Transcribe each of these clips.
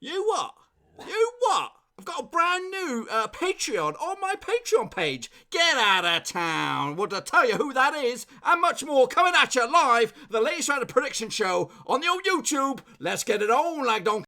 You what? You what? I've got a brand new Patreon on my Patreon page. Get out of town. Would I tell you who that is? And much more coming at you live. The latest round of prediction show on the old YouTube. Let's get it on like don't.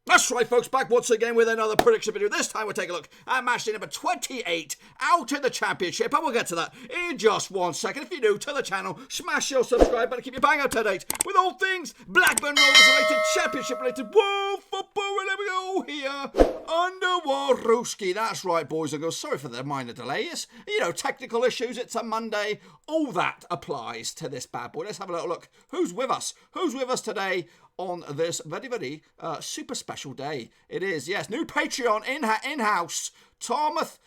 That's right, folks, back once again with another prediction video. This time we'll take a look at matchday number 28 out in the Championship, and we'll get to that in just 1 second. If you're new to the channel, smash your subscribe button, keep your bang up to date with all things Blackburn Rovers related, Championship related, whoa, football, and there we go here, under Warruski. That's right, boys and girls, sorry for the minor delays. You know, technical issues, it's a Monday, all that applies to this bad boy. Let's have a little look. Who's with us? Who's with us today on this very, very super special day? It is, yes, new Patreon in-house, Thomas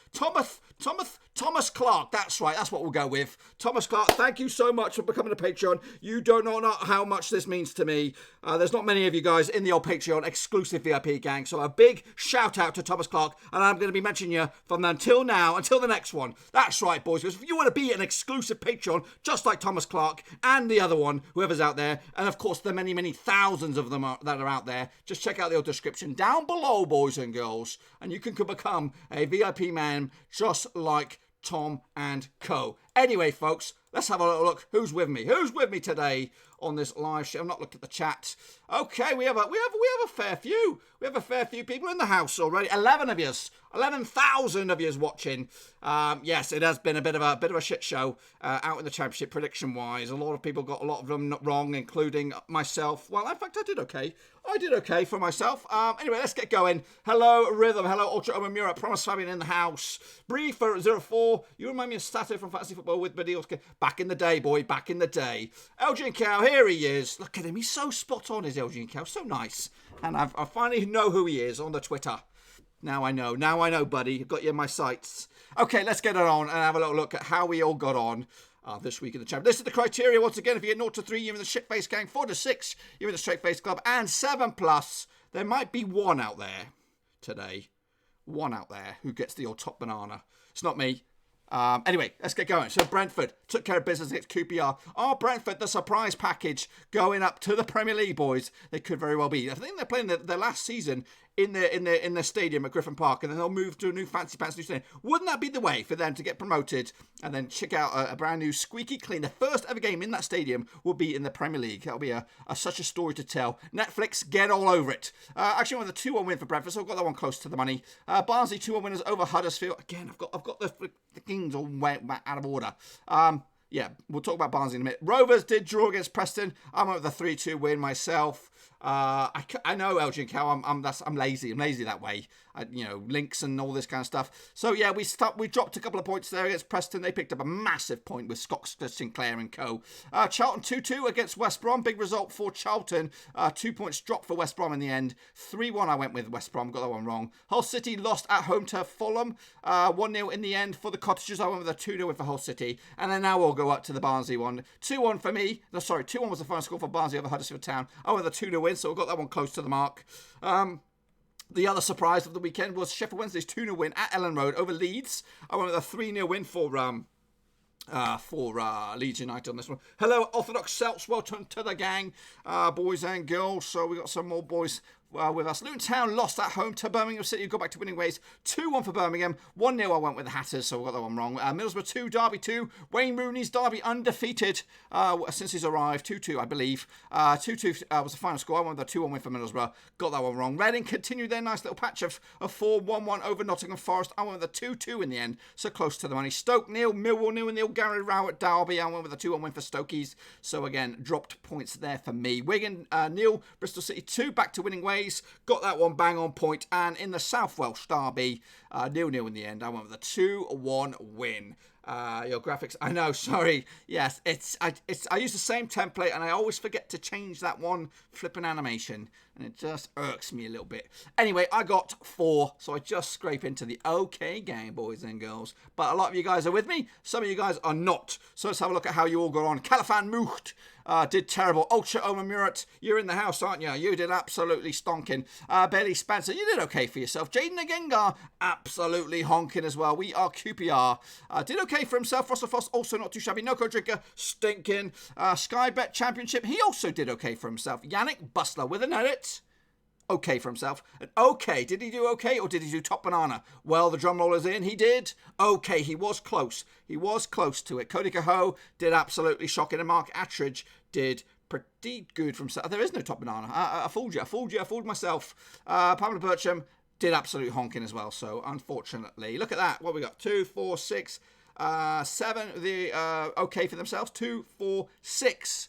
Clark. That's right, that's what we'll go with. Thomas Clark, thank you so much for becoming a Patreon. You don't know how much this means to me. There's not many of you guys in the old Patreon exclusive VIP gang, so a big shout out to Thomas Clark, and I'm going to be mentioning you from until now, until the next one. That's right, boys, because if you want to be an exclusive Patreon, just like Thomas Clark and the other one, whoever's out there, and of course the many, many thousands of them that are out there, just check out the old description down below, boys and girls, and you can become a VIP man just like Tom and Co. Anyway, folks, let's have a little look. Who's with me? Who's with me today on this live show? I've not looked at the chat. Okay, we have a fair few. We have a fair few people in the house already. 11,000 of you watching. Yes, it has been a bit of a shit show out in the Championship prediction wise. A lot of people got a lot of them wrong, including myself. Well, in fact, I did okay. I did okay for myself. Anyway, let's get going. Hello, Rhythm. Hello, Ultra Omen Mura. Promise Fabian in the house. Bree for 04. You remind me of Stato from Fantasy Football with Badilska. Back in the day, boy. Back in the day. LG and Cow, here he is. Look at him. He's so spot on, is LG and Cow. So nice. And I finally know who he is on the Twitter. Now I know, buddy. I've got you in my sights. Okay, let's get it on and have a little look at how we all got on this week in the Champions. This is the criteria once again. If you get 0 to 3, you're in the shit-face gang. 4 to 6, you're in the straight-face club. And 7+, there might be one out there today. One out there who gets the old top banana. It's not me. Anyway, let's get going. So Brentford took care of business against QPR. Are Brentford the surprise package going up to the Premier League, boys? They could very well be. I think they're playing their last season in their stadium at Griffin Park, and then they'll move to a new fancy pants new stadium. Wouldn't that be the way for them to get promoted and then check out a brand new squeaky clean? The first ever game in that stadium will be in the Premier League. That'll be such a story to tell. Netflix, get all over it. Actually, with a 2-1 win for Brentford, so I've got that one close to the money. Barnsley 2-1 winners over Huddersfield. Again, I've got the Kings all out of order. Yeah, we'll talk about Barnsley in a minute. Rovers did draw against Preston. I went with a 3-2 win myself. I know LG and Cow. I'm lazy. I'm lazy that way. Links and all this kind of stuff. So yeah, we dropped a couple of points there against Preston. They picked up a massive point with Scott Sinclair and Co. Charlton 2-2 against West Brom. Big result for Charlton. 2 points dropped for West Brom in the end. 3-1 I went with West Brom. Got that one wrong. Hull City lost at home to Fulham. 1-0 in the end for the Cottagers. I went with a 2-0 win for Hull City. And then now we'll go up to the Barnsley one. 2-1 for me. No, sorry, 2-1 was the final score for Barnsley over Huddersfield Town. I went with a 2-0 win, so we got that one close to the mark. The other surprise of the weekend was Sheffield Wednesday's 2-0 win at Ellen Road over Leeds. I went with a 3-0 win for Leeds United on this one. Hello, Orthodox Celts. Welcome to the gang, boys and girls. So we got some more boys with us. Luton Town lost at home to Birmingham City. Go back to winning ways. 2-1 for Birmingham. 1-0 I went with the Hatters, so we got that one wrong. Middlesbrough 2, Derby 2. Wayne Rooney's Derby undefeated since he's arrived. 2-2, I believe. 2-2 was the final score. I went with a 2-1 win for Middlesbrough. Got that one wrong. Reading continued their nice little patch of 4-1-1 over Nottingham Forest. I went with a 2-2 in the end, so close to the money. Stoke 0, Millwall 0, Gary Rowe at Derby. I went with a 2-1 win for Stokies. So again, dropped points there for me. Wigan 0, Bristol City 2, back to winning ways. Got that one bang on point. And in the South Welsh Derby, 0-0 in the end. I went with a 2-1 win. Your graphics, I know, sorry. Yes, I use the same template and I always forget to change that one flipping animation. And it just irks me a little bit. Anyway, I got 4, so I just scrape into the okay game, boys and girls. But a lot of you guys are with me. Some of you guys are not. So let's have a look at how you all got on. Califan Mucht did terrible. Ultra Omar Murat, you're in the house, aren't you? You did absolutely stonking. Bailey Spencer, you did okay for yourself. Jaden Agengar, absolutely honking as well. We are QPR. Did okay for himself. Russell Foss, also not too shabby. Noco Drinker, stinking. Sky Bet Championship, he also did okay for himself. Yannick Bustler with an edit. Okay for himself. And okay, did he do okay or did he do top banana? Well, the drum roller's in. He did. Okay, he was close. He was close to it. Cody Cahoe did absolutely shocking. And Mark Attridge did pretty good for himself. There is no top banana. I fooled you. I fooled myself. Pamela Bircham did absolute honking as well. So, unfortunately. Look at that. What we got? 2, 4, 6, 7. The okay for themselves. 2, 4, 6.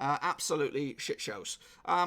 Absolutely shit shows.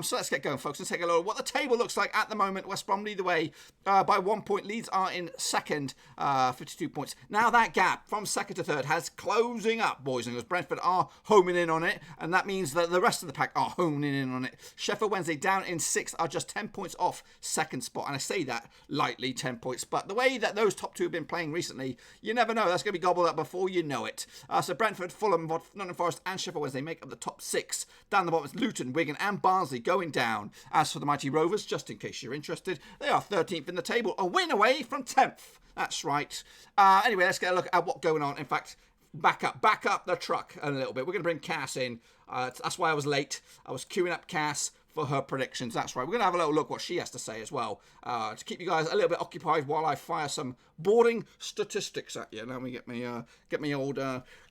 So let's get going, folks, and take a look at what the table looks like at the moment. West Brom lead the way by 1 point. Leeds are in second, 52 points. Now that gap from second to third has closing up, boys and girls. Brentford are homing in on it, and that means that the rest of the pack are homing in on it. Sheffield Wednesday down in 6th are just 10 points off second spot, and I say that lightly, 10 points. But the way that those top two have been playing recently, you never know. That's going to be gobbled up before you know it. So Brentford, Fulham, Nottingham Forest, and Sheffield Wednesday make up the top 6. Down the bottom is Luton, Wigan and Barnsley going down. As for the mighty Rovers, just in case you're interested, they are 13th in the table, a win away from 10th. That's right. Anyway, let's get a look at what's going on. In fact, back up the truck a little bit. We're going to bring Cass in. That's why I was late. I was queuing up Cass for her predictions. That's right. We're going to have a little look what she has to say as well, to keep you guys a little bit occupied while I fire some boring statistics at you. Now we get me old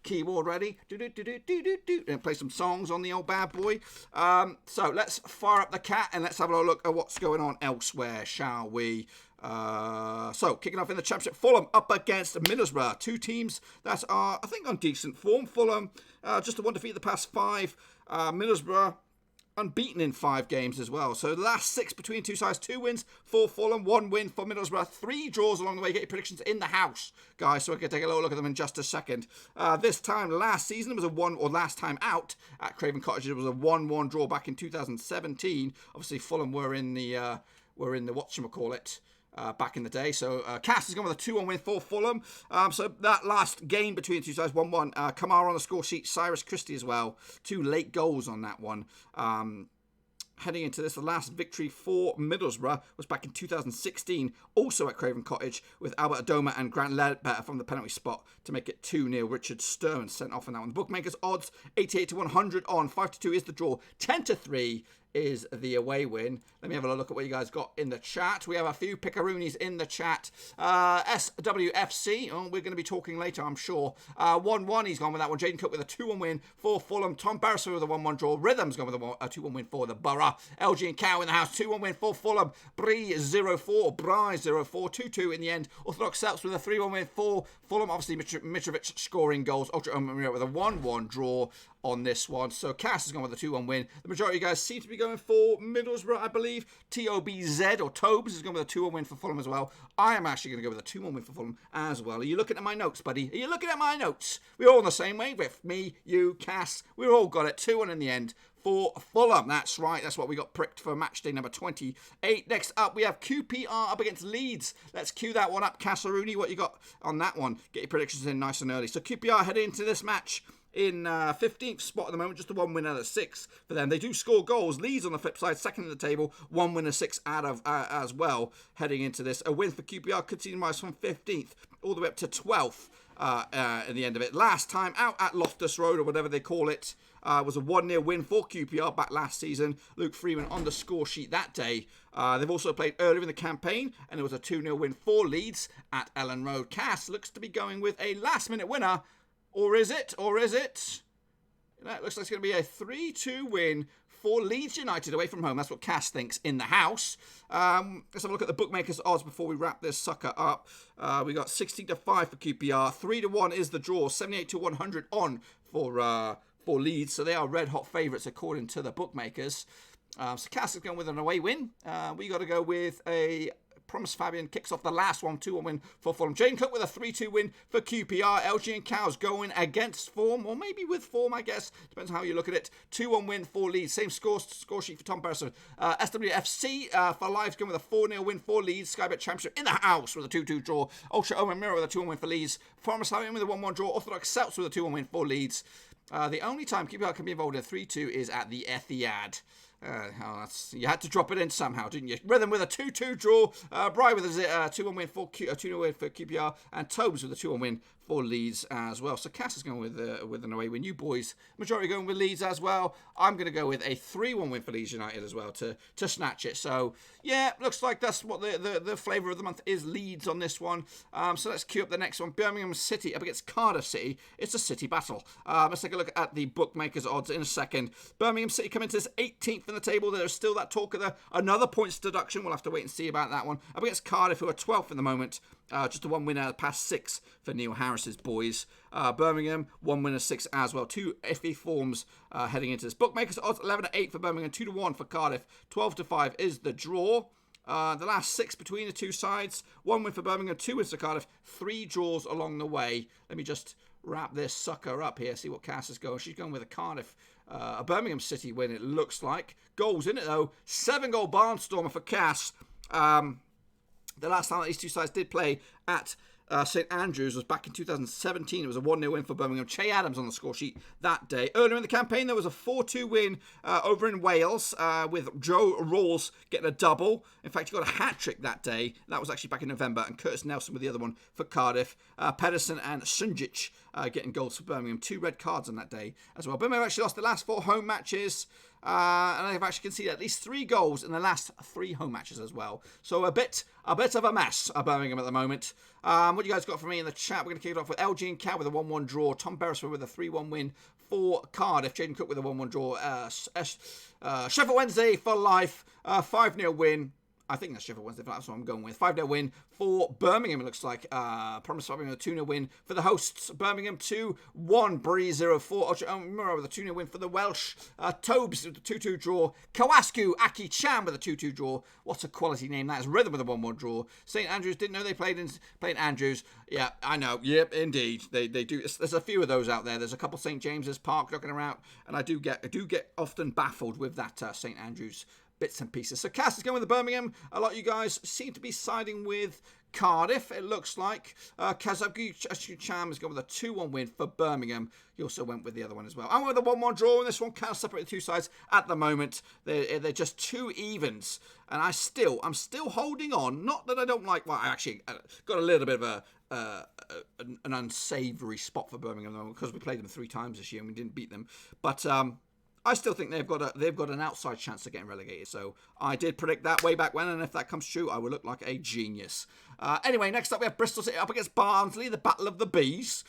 keyboard ready. And play some songs on the old bad boy. So let's fire up the cat and let's have a little look at what's going on elsewhere, shall we? So kicking off in the Championship, Fulham up against Middlesbrough. Two teams that are, I think, on decent form. Fulham just a one defeat the past 5. Middlesbrough unbeaten in 5 games as well. So the last 6 between two sides, 2 wins for Fulham, 1 win for Middlesbrough, 3 draws along the way. Get your predictions in the house, guys, so we can take a little look at them in just a second. This time last season, it was a 1, or last time out at Craven Cottage, it was a 1-1 draw back in 2017. Obviously, Fulham were in the whatchamacallit, back in the day. So Cass has gone with a 2-1 win for Fulham. So that last game between the two sides, 1-1. Kamara on the score sheet, Cyrus Christie as well. 2 late goals on that one. Heading into this, the last victory for Middlesbrough was back in 2016, also at Craven Cottage, with Albert Adoma and Grant Ledbetter from the penalty spot to make it 2-0. Richard Stern sent off on that one. The bookmakers odds 88 to 100 on, 5-2 is the draw, 10-3 is the away win. Let me have a look at what you guys got in the chat. We have a few pickaroonies in the chat. SWFC, oh, we're going to be talking later, I'm sure. 1-1, he's gone with that one. Jaden Cook with a 2-1 win for Fulham. Tom Barrisford with a 1-1 draw. Rhythm's gone with a 2-1 win for the Borough. LG and Cow in the house, 2-1 win for Fulham. Bree 0-4, Bry 0-4, 2-2 in the end. Orthodox Celts with a 3-1 win for Fulham. Obviously, Mitrovic scoring goals. Ultra Omar with a 1-1 draw on this one. So Cass has gone with a 2-1 win. The majority of you guys seem to be going for Middlesbrough, I believe. TOBZ or Tobes has gone with a 2-1 win for Fulham as well. I am actually going to go with a 2-1 win for Fulham as well. Are you looking at my notes, buddy? Are you looking at my notes? We're all in the same way with me, you, Cass. We've all got it. 2-1 in the end for Fulham. That's right. That's what we got pricked for match day number 28. Next up, we have QPR up against Leeds. Let's cue that one up. Cass Rooney, what you got on that one? Get your predictions in nice and early. So QPR heading into this match in 15th spot at the moment, just a 1 win out of 6 for them. They do score goals. Leeds on the flip side, second in the table, 1 win of 6 out of as well. Heading into this, a win for QPR could see them rise from 15th all the way up to 12th in the end of it. Last time out at Loftus Road, or whatever they call it, was a 1-0 win for QPR back last season. Luke Freeman on the score sheet that day. They've also played earlier in the campaign, and it was a 2-0 win for Leeds at Ellen Road. Cass looks to be going with a last-minute winner. Or is it? That looks like it's going to be a 3-2 win for Leeds United away from home. That's what Cass thinks in the house. Let's have a look at the bookmakers' odds before we wrap this sucker up. We got 16-5 for QPR. 3-1 is the draw. 78 to 100 on for Leeds. So they are red-hot favourites according to the bookmakers. So Cass is going with an away win. We got to go with a Promise Fabian kicks off the last one, 2-1 win for Fulham. Jane Cook with a 3-2 win for QPR. LG and Cows going against form, or maybe with form, I guess. Depends on how you look at it. 2-1 win for Leeds. Same score sheet for Tom Beresford. SWFC for Lives going with a 4-0 win for Leeds. Sky Bet Championship in the house with a 2-2 draw. Ultra Owen Mirror with a 2-1 win for Leeds. Promise Fabian with a 1-1 draw. Orthodox Celts with a 2-1 win for Leeds. The only time QPR can be involved in 3-2 is at the Etihad. You had to drop it in somehow, didn't you? Rhythm with a 2-2 draw. Bry with a 2-1 win for 2-0 win for QPR, and Tobes with a 2-1 win for Leeds as well. So Cass is going with an away win. You boys, majority going with Leeds as well. I'm going to go with a 3-1 win for Leeds United as well to snatch it. So yeah, looks like that's what the flavour of the month is. Leeds on this one. So let's queue up the next one. Birmingham City up against Cardiff City. It's a City battle. Let's take a look at the bookmakers odds in a second. Birmingham City come into this 18th in the table. There's still that talk of another points deduction. We'll have to wait and see about that one. Up against Cardiff, who are 12th in the moment. Just a 1 win out of the past 6 for Neil Harris's boys. Birmingham, 1 win of 6 as well. 2 iffy forms heading into this. Bookmakers odds 11-8 for Birmingham, 2-1 for Cardiff. 12-5 is the draw. The last 6 between the two sides. 1 win for Birmingham, 2 wins for Cardiff. 3 draws along the way. Let me just wrap this sucker up here. See what Cass is going. She's going with a Cardiff. A Birmingham City win, it looks like. Goals in it, though. 7-goal barnstormer for Cass. The last time that these two sides did play at St Andrews was back in 2017. It was a 1-0 win for Birmingham. Che Adams on the score sheet that day. Earlier in the campaign, there was a 4-2 win over in Wales with Joe Rawls getting a double. In fact, he got a hat-trick that day. That was actually back in November. And Curtis Nelson with the other one for Cardiff. Pedersen and Sunjic getting goals for Birmingham. 2 red cards on that day as well. Birmingham actually lost the last 4 home matches. And they've actually conceded at least 3 goals in the last 3 home matches as well. So a bit of a mess at Birmingham at the moment. What you guys got for me in the chat? We're going to kick it off with LG and Cow with a 1-1 draw. Tom Beresford with a 3-1 win for Cardiff. Jaden Cook with a 1-1 draw. Sheffield Wednesday for life. 5-0 win. I think that's Sheffield Wednesday. That's what I'm going with. 5-0 win for Birmingham, it looks like. Promise Fabian with a 2-0 win for the hosts. Birmingham 2-1. Bree 0-4. Ultra Murrow with a 2-0 win for the Welsh. Tobes with a 2-2 draw. Kawasku Aki Chan with a 2-2 draw. What a quality name that is. Rhythm with a 1-1 draw. St Andrews, didn't know they played in Andrews. Yeah, I know. Yep, indeed. They do. There's a few of those out there. There's a couple St James's Park looking around. And I do get often baffled with that St Andrews bits and pieces. So Cass is going with the Birmingham. A lot of you guys seem to be siding with Cardiff, it looks like. Kazaku Cham is going with a 2-1 win for Birmingham. He also went with the other one as well. I went with a 1-1 draw in this one. Can't separate the two sides at the moment. They're just 2 evens. And I'm still holding on. Not that I don't like, well, I actually got a little bit of an unsavoury spot for Birmingham because we played them 3 times this year and we didn't beat them. But I still think they've got an outside chance of getting relegated. So I did predict that way back when, and if that comes true, I will look like a genius. Anyway, next up we have Bristol City up against Barnsley, the Battle of the Bees.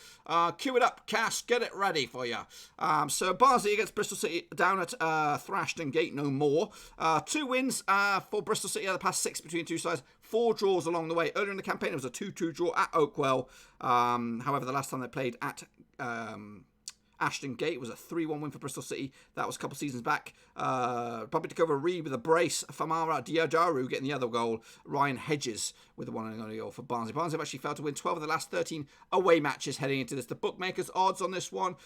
Cue it up, Cass, get it ready for you. So Barnsley against Bristol City down at Thrashton Gate no more. 2 wins for Bristol City out of the past 6 between two sides. 4 draws along the way. Earlier in the campaign, it was a 2-2 draw at Oakwell. However, the last time they played at Ashton Gate was a 3-1 win for Bristol City. That was a couple seasons back. Probably took over Reed with a brace. Famara Diadaru getting the other goal. Ryan Hedges with the 1-0 goal for Barnsley. Barnsley have actually failed to win 12 of the last 13 away matches heading into this. The bookmakers odds on this one,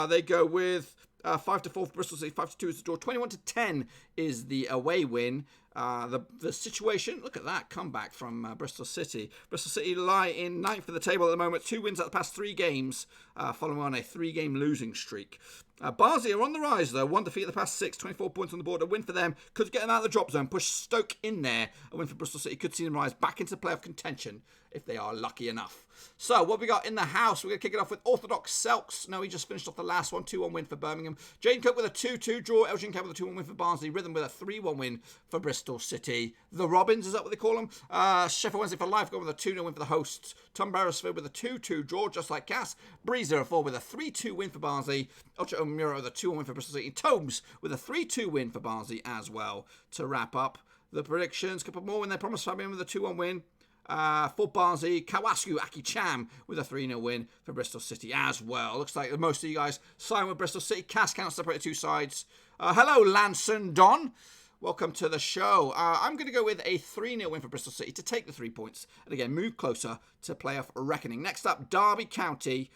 they go with 5-4 for Bristol City, 5-2 is the draw. 21-10 is the away win. The situation, look at that comeback from Bristol City. Bristol City lie in 9th for the table at the moment. 2 wins out of the past 3 games, following on a 3-game losing streak. Barnsley are on the rise though. 1 defeat at the past 6, 24 points on the board. A win for them could get them out of the drop zone, push Stoke in there. A win for Bristol City could see them rise back into playoff contention if they are lucky enough. So what we got in the house, we're going to kick it off with Orthodox Celts. No, he just finished off the last one, 2-1 win for Birmingham. Jane Cook with a 2-2 draw. Elgin Camp with a 2-1 win for Barnsley. Rhythm with a 3-1 win for Bristol City. The Robins, is that what they call them? Sheffield Wednesday for life, going with a 2-0 win for the hosts. Tom Beresford with a 2-2 draw, just like Cass. Bree 0-4 with a 3-2 win for Barnsley. Ultra O'Meara with a 2-1 win for Bristol City. Tomes with a 3-2 win for Barnsley as well. To wrap up the predictions, a couple more when they promised Fabian with a 2-1 win. For Barnsley, Kawasku Aki Cham with a 3-0 win for Bristol City as well. Looks like most of you guys sign with Bristol City. Cass cannot separate the two sides. Hello, Lanson Don. welcome to the show. I'm going to go with a 3-0 win for Bristol City to take the 3 points and again move closer to playoff reckoning. Next up, Derby County.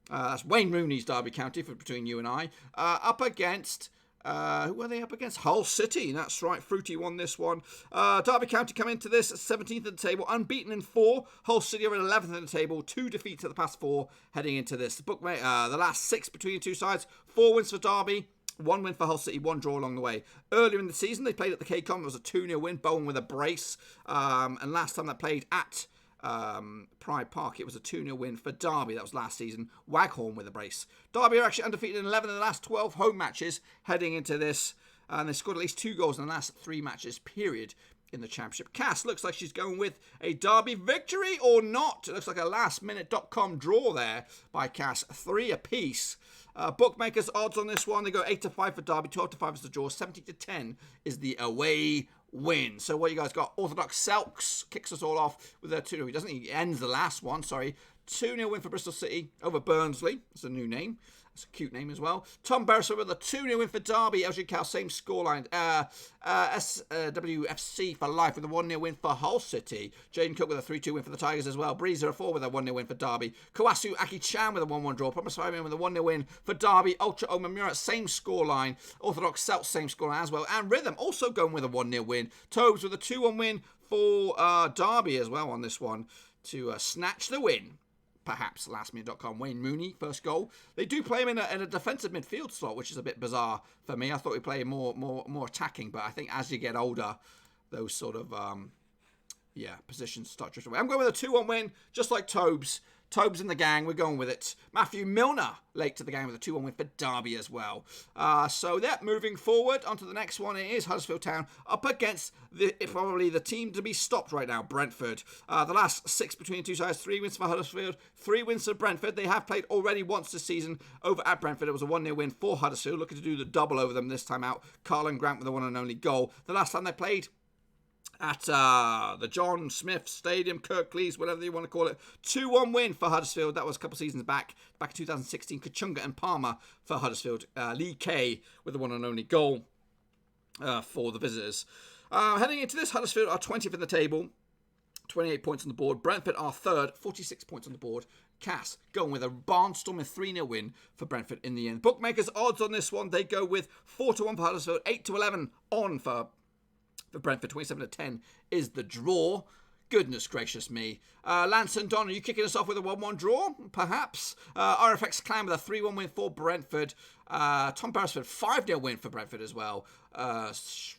That's Wayne Rooney's Derby County between you and I. Up against... who are they up against? Hull City. That's right. Fruity won this one. Derby County come into this 17th at the table, unbeaten in 4. Hull City are at 11th at the table, 2 defeats at the past 4 heading into this. The last 6 between the two sides, 4 wins for Derby, 1 win for Hull City, 1 draw along the way. Earlier in the season, they played at the K-Com. It was a 2-0 win, Bowen with a brace. And last time they played at Pride Park, it was a 2-0 win for Derby. That was last season. Waghorn with a brace. Derby are actually undefeated in 11 of the last 12 home matches heading into this, and they scored at least 2 goals in the last 3 matches period in the Championship. Cass looks like she's going with a Derby victory or not. It looks like a lastminute.com draw there by Cass. 3 apiece. Bookmakers odds on this one, they go 8-5 for Derby, 12-5 is the draw, 70-10 is the away win. So what you guys got? Orthodox Selks kicks us all off with a 2-0. He doesn't. He ends the last one. Sorry. 2-0 win for Bristol City over Barnsley. That's a new name. That's a cute name as well. Tom Beresford with a 2-0 win for Derby. LG Cal, same scoreline. SWFC for life with a 1-0 win for Hull City. Jaden Cook with a 3-2 win for the Tigers as well. Breezer a 4 with a 1-0 win for Derby. Kawasu Aki-chan with a 1-1 draw. Promise Fireman with a 1-0 win for Derby. Ultra Omamura, same scoreline. Orthodox Celt, same scoreline as well. And Rhythm also going with a 1-0 win. Tobes with a 2-1 win for Derby as well on this one to snatch the win. Perhaps lastminute.com. Wayne Rooney, first goal. They do play him in a defensive midfield slot, which is a bit bizarre for me. I thought he'd play more attacking, but I think as you get older, those sort of positions start drifting away. I'm going with a 2-1 win, just like Tobes. Tobes and the gang, we're going with it. Matthew Milner late to the game with a 2-1 win for Derby as well. Moving forward onto the next one, it is Huddersfield Town up against probably the team to be stopped right now, Brentford. The last 6 between the two sides, 3 wins for Huddersfield, 3 wins for Brentford. They have played already once this season over at Brentford. It was a 1-0 win for Huddersfield, looking to do the double over them this time out. Carlin Grant with the one and only goal. The last time they played at the John Smith Stadium, Kirklees, whatever you want to call it. 2-1 win for Huddersfield. That was a couple of seasons back in 2016. Kachunga and Palmer for Huddersfield. Lee Kay with the one and only goal for the visitors. Heading into this, Huddersfield are 20th in the table, 28 points on the board. Brentford are 3rd, 46 points on the board. Cass going with a barnstorming 3-0 win for Brentford in the end. Bookmakers odds on this one, they go with 4-1 for Huddersfield, 8-11 on for Brentford. 27-10 is the draw. Goodness gracious me. Lance and Don, are you kicking us off with a 1-1 draw? Perhaps. RFX Clan with a 3-1 win for Brentford. Tom Beresford, 5-0 win for Brentford as well.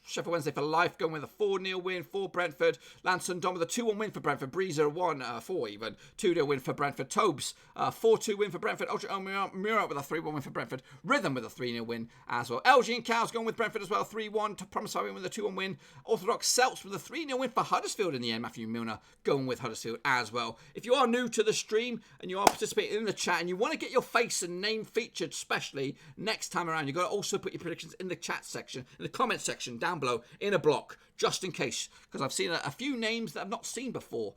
Sheffield Wednesday for life going with a 4-0 win for Brentford. Lance and Don with a 2-1 win for Brentford. Breezer 1-4 even. 2-0 win for Brentford. Tobes 4-2 win for Brentford. Ultra Mura with a 3-1 win for Brentford. Rhythm with a 3-0 win as well. LG and Cows going with Brentford as well. 3-1 to Promise Fireman with a 2-1 win. Orthodox Celts with a 3-0 win for Huddersfield in the end. Matthew Milner going with Huddersfield as well. If you are new to the stream and you are participating in the chat and you want to get your face and name featured especially next time around, you've got to also put your predictions in the chat section, in the comment section down below in a block, just in case, because I've seen a few names that I've not seen before.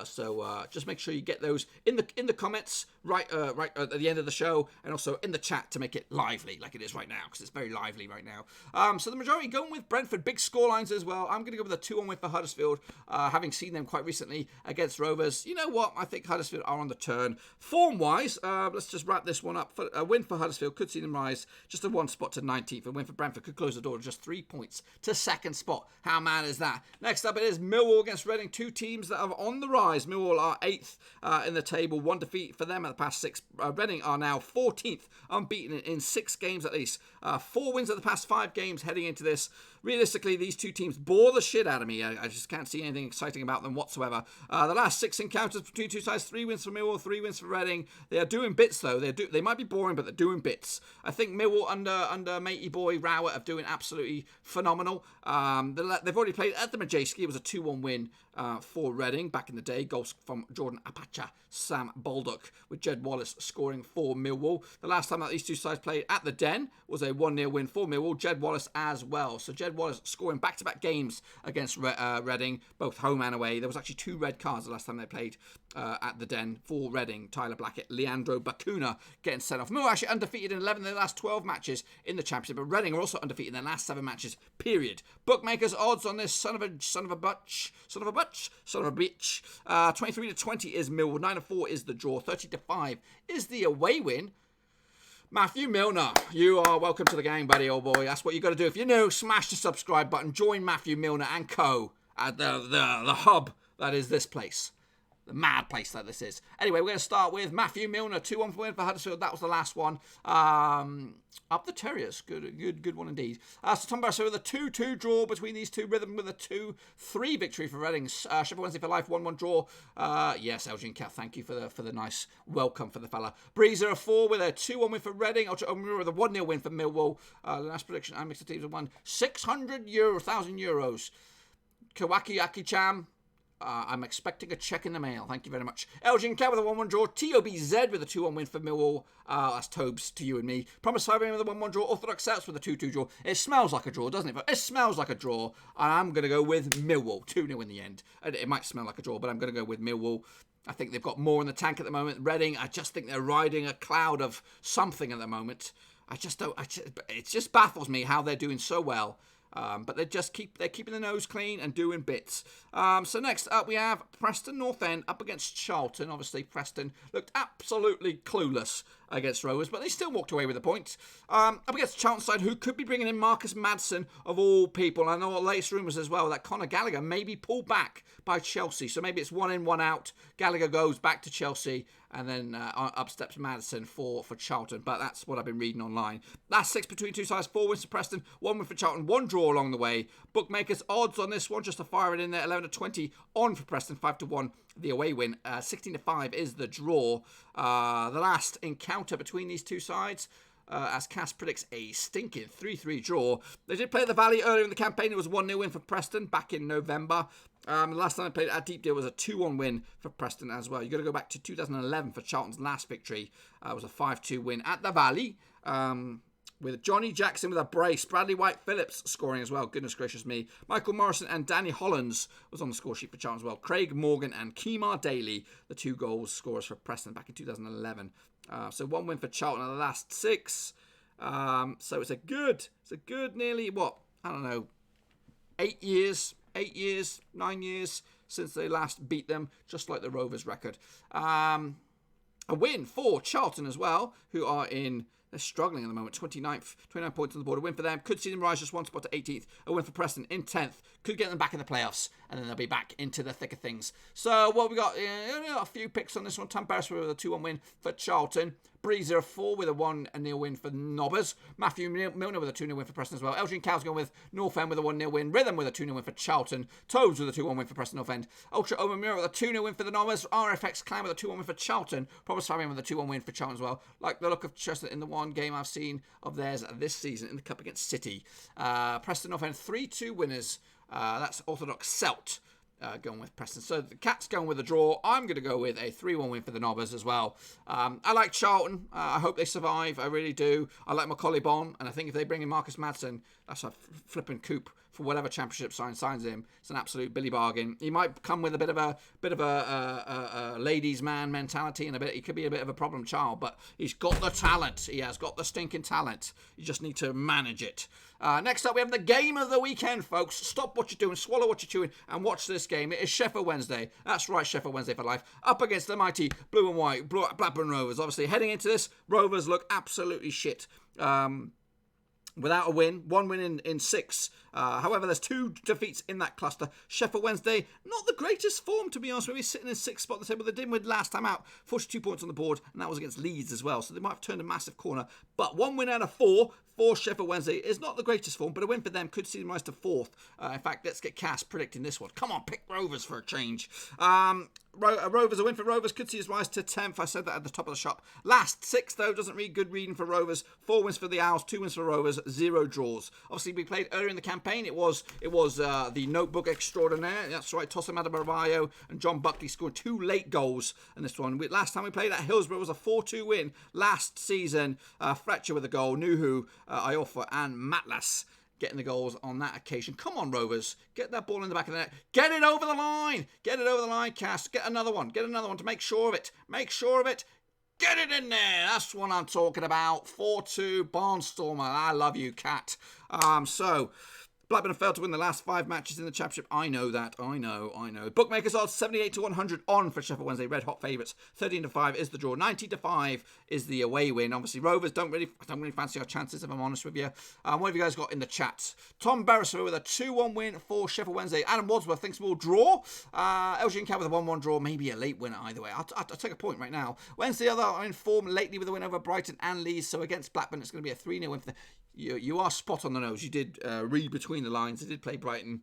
So just make sure you get those in the comments right at the end of the show, and also in the chat to make it lively like it is right now, because it's very lively right now. So the majority going with Brentford, big score lines as well. I'm going to go with a 2-1 win for Huddersfield, having seen them quite recently against Rovers. You know what? I think Huddersfield are on the turn. Form-wise, let's just wrap this one up. A win for Huddersfield could see them rise just a 1 spot to 19th. A win for Brentford could close the door to just 3 points to 2nd spot. How mad is that? Next up, it is Millwall against Reading, 2 teams that are on the rise. Millwall are 8th in the table, 1 defeat for them at the past 6. Reading are now 14th, unbeaten in 6 games at least. 4 wins at the past 5 games heading into this. Realistically, these 2 teams bore the shit out of me. I just can't see anything exciting about them whatsoever. The last 6 encounters between 2 sides, 3 wins for Millwall, 3 wins for Reading. They are doing bits though. They might be boring, but they're doing bits. I think Millwall under matey boy Rowett are doing absolutely phenomenal. They've already played at the Majeski. It was a 2-1 win for Reading back in the day. Goals from Jordan Apacha, Sam Baldock, with Jed Wallace scoring for Millwall. The last time that these 2 sides played at the Den was a 1-0 win for Millwall. Jed Wallace as well. So Jed Ed Wallace scoring back-to-back games against Reading, both home and away. There was actually 2 red cards the last time they played at the Den for Reading. Tyler Blackett, Leandro Bacuna getting sent off. Millwall actually undefeated in 11 of their last 12 matches in the Championship, but Reading are also undefeated in their last 7 matches, period. Bookmakers odds on this son of a bitch. 23-20 is Millwall, 9-4 is the draw, 30-5 is the away win. Matthew Milner, you are welcome to the gang, buddy, old boy. That's what you got to do. If you're new, smash the subscribe button. Join Matthew Milner and co. At the hub that is this place. The mad place that this is. Anyway, we're going to start with Matthew Milner. 2-1 win for Huddersfield. That was the last one. Up the Terriers. Good one indeed. So Tom Barrow with a 2-2 draw between these two. Rhythm with a 2-3 victory for Reading. Sheffield Wednesday for life. 1-1 draw. Yes, Elgin Cat, thank you for the nice welcome for the fella. Breezer a 4 with a 2-1 win for Reading. Ultra O'Meara with a 1-0 win for Millwall. The last prediction, I mixed the teams have won 600 1,000 euros. Kawaki Aki-chan. I'm expecting a check in the mail. Thank you very much. Elgin Cat with a 1-1 draw. TOBZ with a 2-1 win for Millwall. That's Tobes to you and me. Promise 5 with a 1-1 draw. Orthodox Celts with a 2-2 draw. It smells like a draw, doesn't it? But it smells like a draw. And I'm going to go with Millwall. 2-0 in the end. It might smell like a draw, but I'm going to go with Millwall. I think they've got more in the tank at the moment. Reading, I just think they're riding a cloud of something at the moment. It just baffles me how they're doing so well. But they're keeping the nose clean and doing bits. So next up we have Preston North End up against Charlton. Obviously Preston looked absolutely clueless against Rovers, but they still walked away with a point. Up against Charlton side, who could be bringing in Marcus Madsen of all people. I know the latest rumours as well that Conor Gallagher may be pulled back by Chelsea. So maybe it's 1 in, 1 out. Gallagher goes back to Chelsea and then up steps Madsen for Charlton. But that's what I've been reading online. Last 6 between two sides, 4 wins for Preston, 1 win for Charlton, 1 draw along the way. Bookmakers odds on this one, just to fire it in there, 11-20 on for Preston, 5-1 the away win, 16-5 is the draw. The last encounter between these two sides, as Cass predicts, a stinking 3-3 draw. They did play at the Valley earlier in the campaign. It was a 1-0 win for Preston back in November. The last time I played at Deep Deal was a 2-1 win for Preston as well. You've got to go back to 2011 for Charlton's last victory. It was a 5-2 win at the Valley. With Johnny Jackson with a brace. Bradley White-Phillips scoring as well. Goodness gracious me. Michael Morrison and Danny Hollands was on the score sheet for Charlton as well. Craig Morgan and Kemar Daly, the 2 goals scorers for Preston back in 2011. So 1 win for Charlton in the last 6. So it's a good nearly, 8 years, 9 years since they last beat them, just like the Rovers record. A win for Charlton as well, who are they're struggling at the moment. 29th, 29 points on the board. A win for them. Could see them rise just 1 spot to 18th. A win for Preston in 10th. Could get them back in the playoffs. And then they'll be back into the thick of things. So what we got? Only got a few picks on this one. Tom Beresford with a 2-1 win for Charlton. Breezer 4 with a 1-0 win for Nobbers. Matthew Milner with a 2-0 win for Preston as well. Elgin Cow's going with North End with a 1-0 win. Rhythm with a 2-0 win for Charlton. Tobes with a 2-1 win for Preston North End. Ultra O'Meara with a 2-0 win for the Nobbers. RFX Clan with a 2-1 win for Charlton. Promise Fabian with a 2-1 win for Charlton as well. Like the look of Chester in the one game I've seen of theirs this season in the Cup against City. Preston North End 3-2 winners. That's Orthodox Celt. Going with Preston. So the Cats going with a draw. I'm going to go with a 3-1 win for the Nobbers as well. I like Charlton. I hope they survive. I really do. I like Macaulay Bonne, and I think if they bring in Marcus Madsen, that's a flipping coup for whatever championship signs him. It's an absolute Billy bargain. He might come with a bit of a ladies' man mentality, and he could be a bit of a problem child, but he's got the talent. He has got the stinking talent. You just need to manage it. Next up, we have the game of the weekend, folks. Stop what you're doing, swallow what you're chewing, and watch this game. It is Sheffield Wednesday. That's right, Sheffield Wednesday for life. Up against the mighty blue and white Blackburn Rovers. Obviously, heading into this, Rovers look absolutely shit. Without a win, 1 win in 6. However, there's 2 defeats in that cluster. Sheffield Wednesday, not the greatest form, to be honest. Maybe sitting in 6th spot on the table. They did win last time out, 42 points on the board, and that was against Leeds as well. So they might have turned a massive corner. But 1 win out of 4 for Sheffield Wednesday is not the greatest form, but a win for them could see them rise to 4th. In fact, let's get Cass predicting this one. Come on, pick Rovers for a change. Rovers, a win for Rovers could see us rise to 10th. I said that at the top of the shop. Last 6, though, doesn't read good reading for Rovers. 4 wins for the Owls, 2 wins for Rovers, 0 draws. Obviously, we played earlier in the campaign. It was the notebook extraordinaire. That's right, Tosin Adebayo and John Buckley scored 2 late goals in this one. Last time we played at Hillsborough was a 4-2 win last season. Fletcher with a goal, Nuhu, Iofa and Matlas getting the goals on that occasion. Come on, Rovers. Get that ball in the back of the net. Get it over the line. Get it over the line, Cass. Get another one. Get another one to make sure of it. Make sure of it. Get it in there. That's what I'm talking about. 4-2 Barnstormer. I love you, Cat. So Blackburn have failed to win the last 5 matches in the Championship. I know that. I know. Bookmakers odds 78 to 100 on for Sheffield Wednesday. Red hot favourites. 13 to 5 is the draw. 90 to 5 is the away win. Obviously, Rovers don't really fancy our chances, if I'm honest with you. What have you guys got in the chat? Tom Beresford with a 2-1 win for Sheffield Wednesday. Adam Wadsworth thinks we'll draw. Elgin Cat with a 1-1 draw. Maybe a late winner either way. I'll take a point right now. Wednesday are in form lately with a win over Brighton and Leeds. So against Blackburn, it's going to be a 3-0 win for the... You are spot on the nose. You did read between the lines. They did play Brighton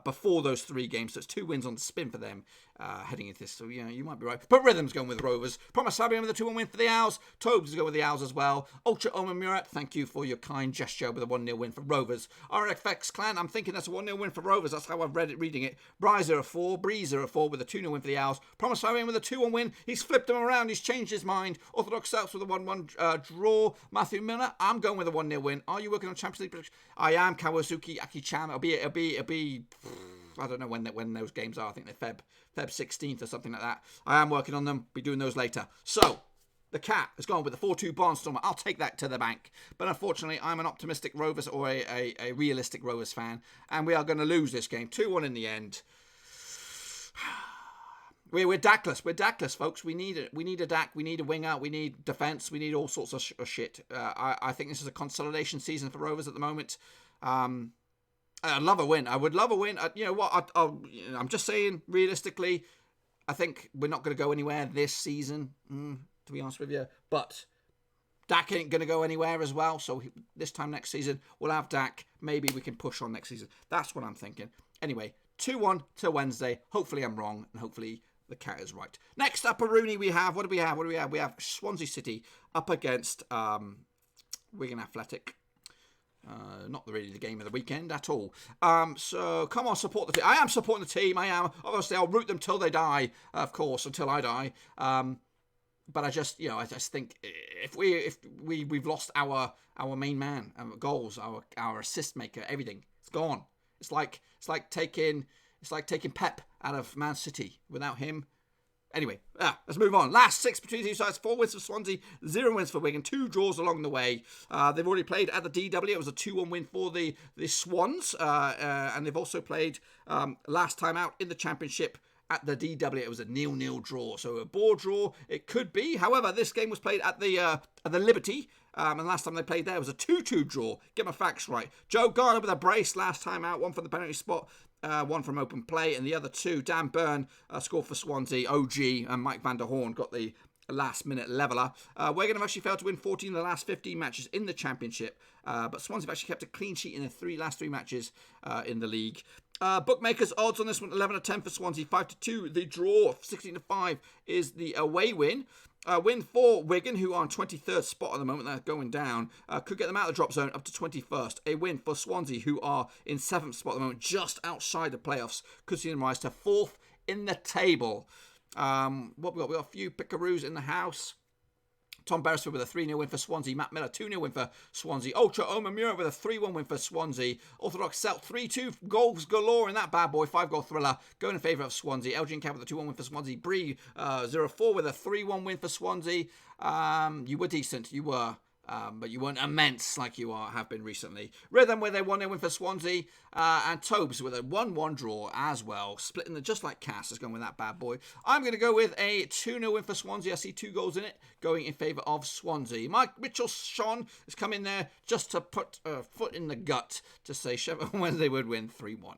before those 3 games, so it's 2 wins on the spin for them heading into this. So, you might be right. But Rhythm's going with Rovers. Promise Albion with a 2-1 win for the Owls. Tobes is going with the Owls as well. Ultra Omen Murat, thank you for your kind gesture with a 1-0 win for Rovers. RFX Clan, I'm thinking that's a 1-0 win for Rovers. That's how I've reading it. Bry04, Bree04 with a 2-0 win for the Owls. Promise Albion with a 2-1 win. He's flipped them around. He's changed his mind. Orthodox Celts with a 1-1 draw. Matthew Miller, I'm going with a 1-0 win. Are you working on Champions League? I am. Kawasuki Aki-chan. It'll be I don't know when those games are. I think they're Feb 16th or something like that. I am working on them. Be doing those later. So, the Cat has gone with the 4-2 Barnstormer. I'll take that to the bank. But unfortunately, I'm an optimistic Rovers or a realistic Rovers fan. And we are going to lose this game. 2-1 in the end. We're Dackless. We're Dackless, folks. We need it. We need a Dak. We need a winger. We need defence. We need all sorts of shit. I think this is a consolidation season for Rovers at the moment. I'd love a win. I would love a win. You know what? I'm just saying, realistically, I think we're not going to go anywhere this season, to be honest with you. But Dak ain't going to go anywhere as well. So this time next season, we'll have Dak. Maybe we can push on next season. That's what I'm thinking. Anyway, 2-1 to Wednesday. Hopefully I'm wrong, and hopefully the Cat is right. Next up, Rooney, we have... What do we have? We have Swansea City up against Wigan Athletic. Not really the game of the weekend at all. So come on, support the team. I am supporting the team. I am. Obviously, I'll root them till they die. Of course, until I die. But I just think if we've lost our main man, our goals, our assist maker, everything, it's gone. It's like taking Pep out of Man City. Without him. Anyway, let's move on. Last 6 between the two sides. 4 wins for Swansea, 0 wins for Wigan, 2 draws along the way. They've already played at the DW. It was a 2-1 win for the Swans. And they've also played last time out in the Championship at the DW. It was a 0-0 draw. So a board draw it could be. However, this game was played at the Liberty. And last time they played there was a 2-2 draw. Get my facts right. Joe Garner with a brace last time out. 1 from the penalty spot. 1 from open play, and the other 2, Dan Byrne scored for Swansea, OG, and Mike van der Horn got the last-minute leveller. Wigan have actually failed to win 14 of the last 15 matches in the Championship, but Swansea have actually kept a clean sheet in the last 3 matches in the league. Bookmakers odds on this one, 11 to 10 for Swansea, 5 to 2 the draw, 16 to 5 is the away win. Win for Wigan, who are on 23rd spot at the moment. They're going down. Could get them out of the drop zone up to 21st. A win for Swansea, who are in 7th spot at the moment, just outside the playoffs. Could see them rise to 4th in the table. What we got? We got a few pickaroos in the house. Tom Beresford with a 3-0 win for Swansea. Matt Miller, 2-0 win for Swansea. Ultra Omamura with a 3-1 win for Swansea. Orthodox Celt, 3-2 goals galore in that bad boy. 5-goal thriller going in favour of Swansea. Elgin Camp with a 2-1 win for Swansea. Bree, 0-4 with a 3-1 win for Swansea. You were decent. You were. But you weren't immense like you have been recently. Rhythm with a 1-0 win for Swansea. And Tobes with a 1-1 draw as well. Splitting the just like Cass is going with that bad boy. I'm going to go with a 2-0 win for Swansea. I see 2 goals in it going in favour of Swansea. Mike Mitchell-Sean has come in there just to put a foot in the gut to say Sheffield Wednesday would win 3-1.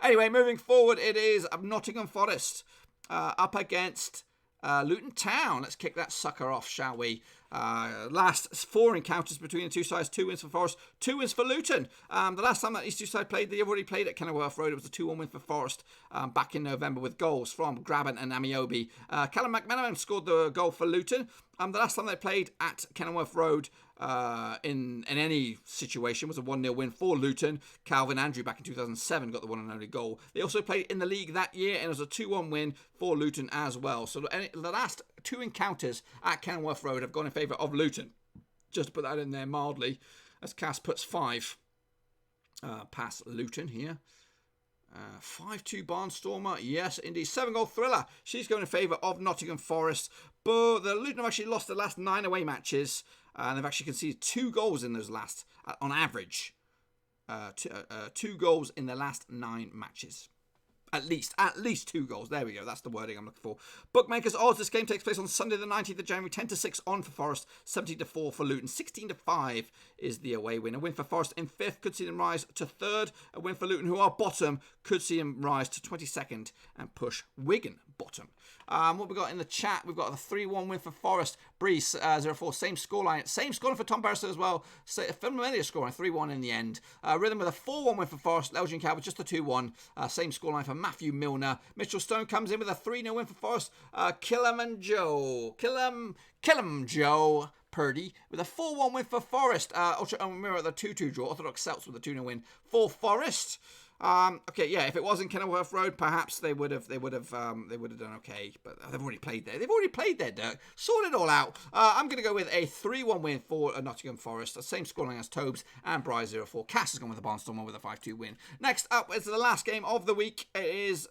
Anyway, moving forward, it is Nottingham Forest up against Luton Town. Let's kick that sucker off, shall we? Last 4 encounters between the two sides, 2 wins for Forest, 2 wins for Luton. The last time that these two sides played, they've already played at Kenilworth Road. It was a 2-1 win for Forest back in November with goals from Graben and Amiobi. Callum McManaman scored the goal for Luton. The last time they played at Kenilworth Road in any situation was a 1-0 win for Luton. Calvin Andrew back in 2007 got the one and only goal. They also played in the league that year and it was a 2-1 win for Luton as well. So the last 2 encounters at Kenilworth Road have gone in favour of Luton. Just to put that in there mildly. as Cass puts 5 past Luton here. 5-2 Barnstormer. Yes, indeed. 7-goal thriller. She's going in favour of Nottingham Forest. But the Luton have actually lost the last 9 away matches. And they've actually conceded 2 goals in those last, on average. 2 goals in the last 9 matches. At least 2 goals. There we go. That's the wording I'm looking for. Bookmakers odds. This game takes place on Sunday the 19th of January. 10-6 on for Forest. 17-4 for Luton. 16-5 is the away win. A win for Forest in 5th could see them rise to 3rd. A win for Luton, who are bottom, could see them rise to 22nd and push Wigan bottom. What we got in the chat, we've got a 3-1 win for Forest. Breeze 0-4, same scoreline. Same scoreline for Tom Barrister as well. Familiar scoreline, 3-1 in the end. Rhythm with a 4-1 win for Forest. Elgin Cow with just a 2-1. Same scoreline for Matthew Milner. Mitchell Stone comes in with a 3-0 win for Forest. Killam Joe Purdy with a 4-1 win for Forest. Ultra Mirror at the 2-2 draw. Orthodox Celts with a 2-0 win for Forest. Okay, yeah, if it wasn't Kenilworth Road, perhaps they would have done okay, but they've already played there. Dirk. Sort it all out. I'm going to go with a 3-1 win for Nottingham Forest. The same scoreline as Tobes and Bryce 0-4. Cass has gone with the Barnstormer with a 5-2 win. Next up is the last game of the week. It is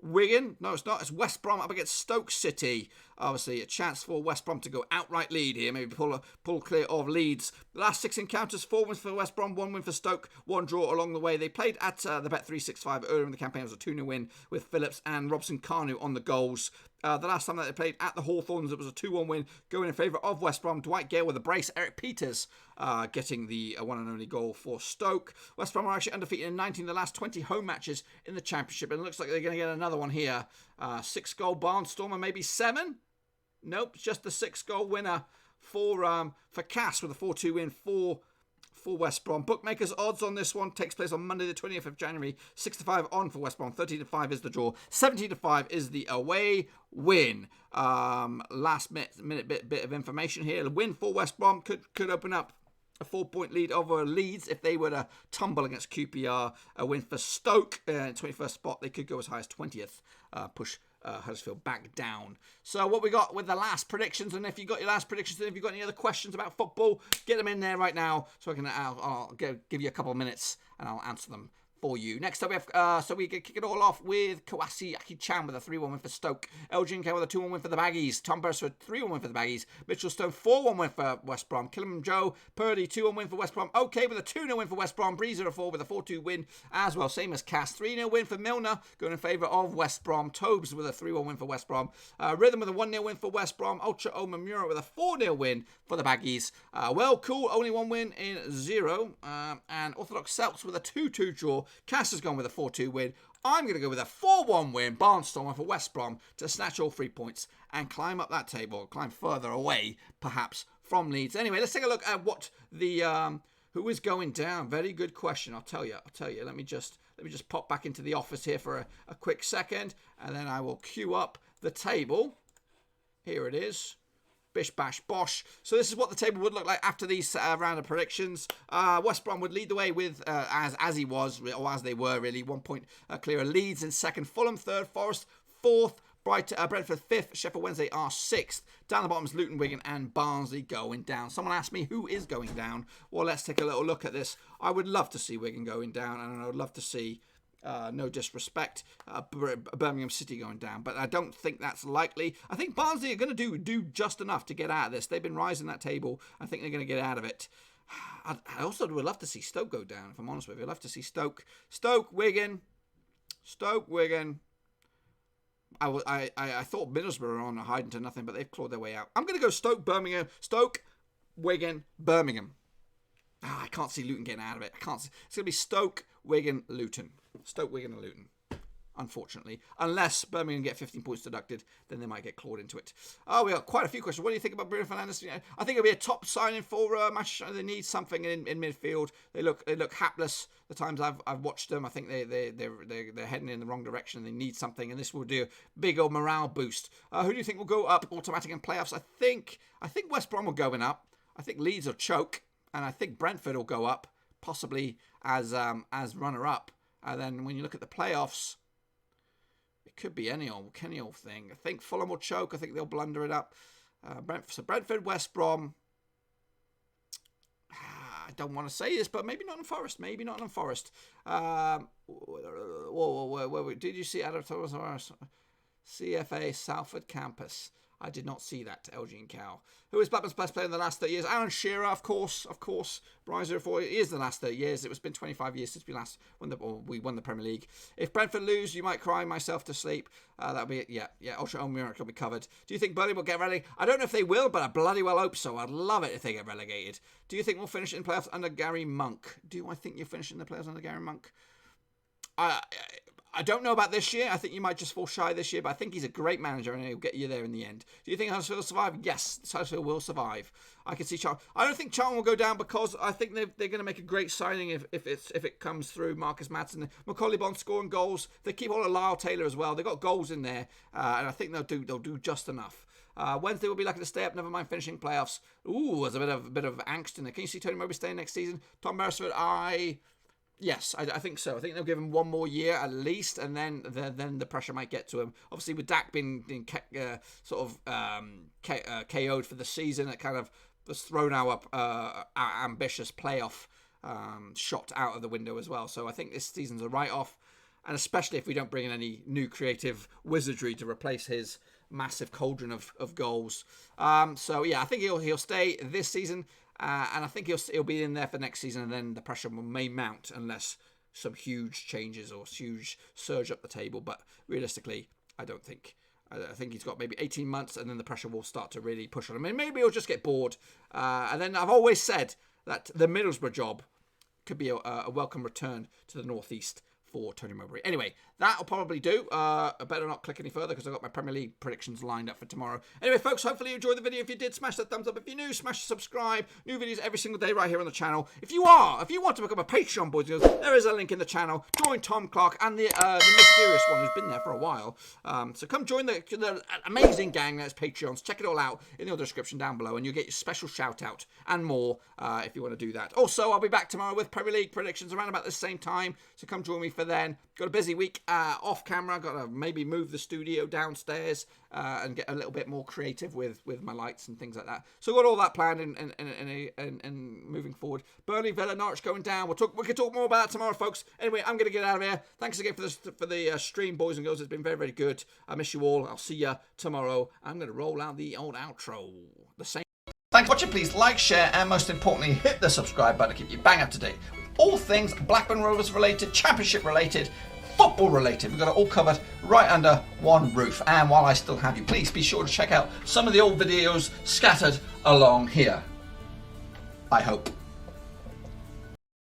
Wigan. No, it's not. It's West Brom up against Stoke City. Obviously, a chance for West Brom to go outright lead here. Maybe pull clear of Leeds. The last 6 encounters, 4 wins for West Brom, 1 win for Stoke, 1 draw along the way. They played at the Bet365 earlier in the campaign. It was a 2-0 win with Phillips and Robson Carnu on the goals. The last time that they played at the Hawthorns, it was a 2-1 win going in favour of West Brom. Dwight Gale with a brace. Eric Peters getting the one and only goal for Stoke. West Brom are actually undefeated in 19 of the last 20 home matches in the Championship. And it looks like they're going to get another one here. 6-goal Barnstormer, maybe 7? Nope, just the 6-goal winner for Cass with a 4-2 win for West Brom. Bookmakers odds on this one takes place on Monday the 20th of January. 6-5 on for West Brom. 13-5 is the draw. 17-5 is the away win. Last minute bit of information here. A win for West Brom could open up a 4-point lead over Leeds if they were to tumble against QPR. A win for Stoke in 21st spot. They could go as high as 20th. Push Huddersfield back down. So what we got with the last predictions, and if you got your last predictions, and if you've got any other questions about football, get them in there right now so I can I'll give you a couple of minutes and I'll answer them for you. Next up, we have, so we can kick it all off with Kawasi Aki-chan with a 3-1 win for Stoke. Elgin K with a 2-1 win for the Baggies. Tom Burst with a 3-1 win for the Baggies. Mitchell Stone, 4-1 win for West Brom. Killam Joe Purdy, 2-1 win for West Brom. Okay, with a 2-0 win for West Brom. Breeze 0-4 with a 4-2 win as well. Same as Cass. 3-0 win for Milner, going in favour of West Brom. Tobes with a 3-1 win for West Brom. Rhythm with a 1-0 win for West Brom. Ultra Omamura with a 4-0 win for the Baggies. Well, cool, only 1 win in 0. And Orthodox Celts with a 2-2 draw. Cass has gone with a 4-2 win. I'm going to go with a 4-1 win, Barnstormer for West Brom to snatch all 3 points and climb up that table, climb further away, perhaps, from Leeds. Anyway, let's take a look at what the who is going down. Very good question. I'll tell you. Let me just pop back into the office here for a quick second, and then I will queue up the table. Here it is. Bish, bash, bosh. So this is what the table would look like after these round of predictions. West Brom would lead the way with, as he was, or as they were really, 1 point clear. Leeds in second. Fulham third. Forest fourth. Brentford fifth. Sheffield Wednesday are sixth. Down the bottom is Luton, Wigan and Barnsley going down. Someone asked me who is going down. Well, let's take a little look at this. I would love to see Wigan going down, and I would love to see... no disrespect, Birmingham City going down, but I don't think that's likely. I think Barnsley are going to do just enough to get out of this. They've been rising that table. I think they're going to get out of it. I also would love to see Stoke go down, if I'm honest with you. I'd love to see Stoke, Wigan. I thought Middlesbrough were on a hiding to nothing, but they've clawed their way out. I'm going to go Stoke, Wigan, Birmingham. I can't see Luton getting out of it. It's going to be Stoke, Wigan, Luton. Stoke, Wigan and Luton, unfortunately. Unless Birmingham get 15 points deducted, then they might get clawed into it. Oh, we got quite a few questions. What do you think about Bruno Fernandes? I think it'll be a top signing for Manchester United. They need something in midfield. They look hapless. The times I've watched them, I think they're heading in the wrong direction. They need something, and this will do a big old morale boost. Who do you think will go up automatic in playoffs? I think West Brom will go up. I think Leeds will choke, and I think Brentford will go up, possibly as runner-up. And then when you look at the playoffs, it could be any old thing. I think Fulham will choke. I think they'll blunder it up. Brentford, West Brom. don't want to say this, but maybe Nottingham Forest. Maybe Nottingham Forest. Did you see Adam Thomas? CFA Salford Campus. I did not see that, LG and Cal. Who is Blackburn's best player in the last 30 years? Aaron Shearer, of course. Brian 04 is the last 30 years. It's been 25 years since we won the Premier League. If Brentford lose, you might cry myself to sleep. That'll be it. Yeah. Ultra Miracle will be covered. Do you think Burnley will get relegated? I don't know if they will, but I bloody well hope so. I'd love it if they get relegated. Do you think we'll finish in playoffs under Gary Monk? Do I think you'll finish in the playoffs under Gary Monk? I don't know about this year. I think you might just fall shy this year, but I think he's a great manager and he'll get you there in the end. Do you think Huddersfield will survive? Yes, Huddersfield will survive. I can see Charlton. I don't think Charlton will go down because I think they're going to make a great signing if it comes through. Marcus Madsen, Macaulay Bond scoring goals. They keep hold of Lyle Taylor as well. They've got goals in there, and I think they'll do just enough. Wednesday will be lucky to stay up. Never mind finishing playoffs. Ooh, there's a bit of angst in there. Can you see Tony Mowbray staying next season? Tom Beresford, Yes, I think so. I think they'll give him one more year at least, and then the pressure might get to him. Obviously, with Dak being KO'd for the season, it kind of was thrown our ambitious playoff shot out of the window as well. So I think this season's a write-off, and especially if we don't bring in any new creative wizardry to replace his massive cauldron of goals. So yeah, I think he'll stay this season. And I think he'll be in there for next season, and then the pressure may mount unless some huge changes or huge surge up the table. But realistically, I don't think. I think he's got maybe 18 months, and then the pressure will start to really push on him. And maybe he'll just get bored. And then I've always said that the Middlesbrough job could be a welcome return to the Northeast for Tony Mowbray. Anyway, that'll probably do. I better not click any further because I've got my Premier League predictions lined up for tomorrow. Anyway, folks, hopefully you enjoyed the video. If you did, smash that thumbs up. If you're new, smash subscribe. New videos every single day right here on the channel. If you want to become a Patreon, boys and girls, there is a link in the channel. Join Tom Clark and the mysterious one who's been there for a while. So come join the amazing gang that's Patreons. Check it all out in the description down below, and you'll get your special shout out and more if you want to do that. Also, I'll be back tomorrow with Premier League predictions around about the same time. So come join me for then. Got a busy week off camera. Got to maybe move the studio downstairs and get a little bit more creative with my lights and things like that. So got all that planned and moving forward. Burnley, Villa, Norwich going down. We can talk more about that tomorrow, folks. Anyway, I'm going to get out of here. Thanks again for the stream, boys and girls. It's been very, very good. I miss you all. I'll see you tomorrow. I'm going to roll out the old outro. The same. Thanks for watching. Please like, share, and most importantly, hit the subscribe button to keep you bang up to date with all things Blackburn Rovers related, Championship related, football related. We've got it all covered right under one roof. And while I still have you, please be sure to check out some of the old videos scattered along here. I hope.